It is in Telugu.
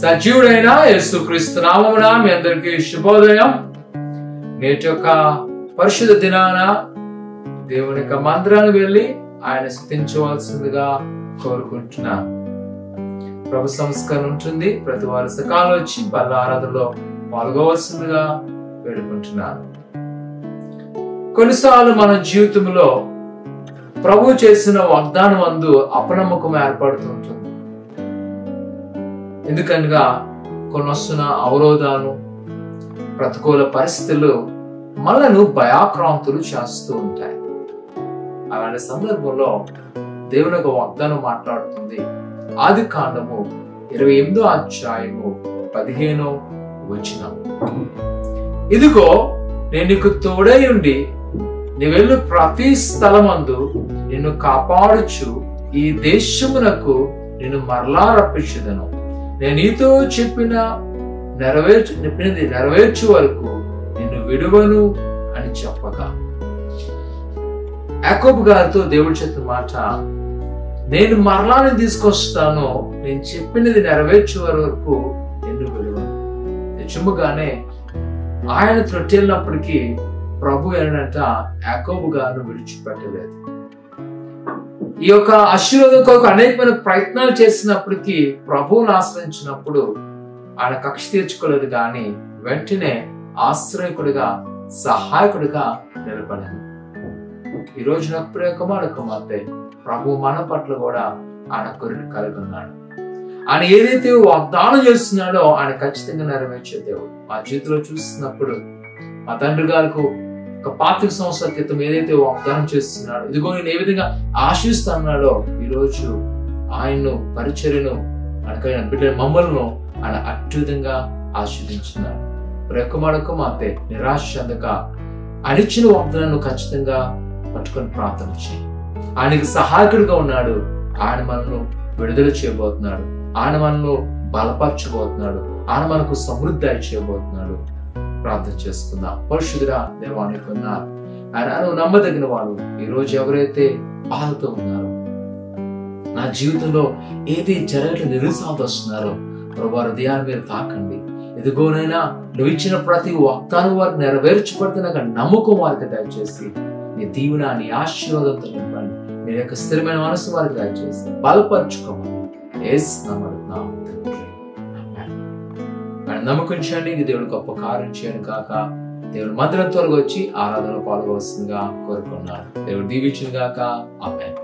సజీవుడైన యేసుక్రీస్తు నామమున మీ అందరికీ శుభోదయం. నేటి యొక్క పరిశుద్ధ దినాన దేవుని యొక్క మందిరానికి వెళ్ళి ఆయన స్తుతించవలసిందిగా కోరుకుంటున్నాను. ప్రభు సంస్కరణ ఉంటుంది. ప్రతి వారు సకాలం వచ్చి బల్ల ఆరాధనలో పాల్గొవలసిందిగా వేడుకుంటున్నాను. కొన్నిసార్లు మన జీవితంలో ప్రభు చేసిన వాగ్దానం అందు అపనమ్మకం ఏర్పడుతుంటుంది. ఎందుకనగా కొన్ని వస్తున్న అవరోధాలు, ప్రతికూల పరిస్థితులు మనను భయాక్రాంతులు చేస్తూ ఉంటాయి. అలాంటి సందర్భంలో దేవుని ఒక వాగ్దానం మాట్లాడుతుంది. ఆదికాండము 28వ అధ్యాయము 15వ వచనం. ఇదిగో నేను నీకు తోడై ఉండి నీ వెళ్ళు ప్రతి స్థలమందు నిన్ను కాపాడుచు ఈ దేశమునకు నిన్ను మరలా రప్పించుదను. నేను నీతో చెప్పినది నెరవేర్చు వరకు నిన్ను విడువను అని చెప్పగా, యాకోబు గారితో దేవుడు చెప్పిన మాట, నేను మరలా తీసుకొస్తాను, నేను చెప్పినది నెరవేర్చే వరకు నిన్ను విడువను. నిజముగానే ఆయన త్రొట్టెళ్ళినప్పటికీ ప్రభు ఏంటంట యాకోబు గారిని విడిచిపెట్టలేదు. ఈ యొక్క ఆశీర్వాదం కొరకు అనేకమైన ప్రయత్నాలు చేసినప్పటికీ ప్రభువును ఆశ్రయించినప్పుడు ఆయన కక్ష తీర్చుకోలేదు, కానీ వెంటనే ఆశ్రయకుడిగా, సహాయకుడిగా నిలబడింది. ఈ రోజు నాకు ప్రియ కుమార్తె, ప్రభు మన పట్ల కూడా ఆయన కొరిని కలిగి ఉన్నాడు. ఆయన ఏదైతే వాగ్దానం చేస్తున్నాడో ఆయన ఖచ్చితంగా నెరవేర్చే దేవుడు. మా జీవితంలో చూస్తున్నప్పుడు మా తండ్రి గారికి 25 సంవత్సరాల క్రితం ఏదైతే వాగ్దానం చేస్తున్నాడో, ఇదిగో నేను ఏ విధంగా ఆశిస్తున్నాడో, ఈరోజు ఆయన్ను పరిచర్యను మనకైన బిడ్డ మమ్మల్ని ఆయన అద్భుతంగా ఆశీర్వదించినాడు. కుమార్తె నిరాశ చెందక ఆయన ఇచ్చిన వాగ్దానాన్ని ఖచ్చితంగా పట్టుకొని ప్రార్థన చేయి. ఆయనకి సహాయకుడిగా ఉన్నాడు. ఆయన మనను విడుదల చేయబోతున్నాడు. ఆయన మనను బలపరచబోతున్నాడు. ఆయన మనకు సమృద్ధి చేయబోతున్నాడు. ప్రార్థన చేసుకుందాం. పరిశుద్ధుడా దేవానికి ఉన్నారు ఆయన నమ్మదగిన వాడు. ఈ రోజు ఎవరైతే బాధతో ఉన్నారో, నా జీవితంలో ఏది జరగట్లేదు నిరుత్సాహంతో వస్తున్నారో, ప్రభు హృదయాన్ని మీరు తాకండి. ఎదుగోనైనా నువ్వు ఇచ్చిన ప్రతి వాగ్దానం వారికి నెరవేర్చబడుతున్న నమ్మకం వారికి దయచేసి నీ దీవెన, నీ ఆశీర్వాదంతో నింపండి. మీ యొక్క స్థిరమైన మనసు వారికి దయచేసి బలపరుచుకోమని యేసునామమున నమ్మకించండి. ఇది దేవుడు గొప్ప కార్యం చేయను కాక దేవుడు మందిరం త్వరగా వచ్చి ఆరాధనలో పాల్గొవలసిందిగా కోరుకున్నాడు. దేవుడు దీవించును గాక. ఆమేన్.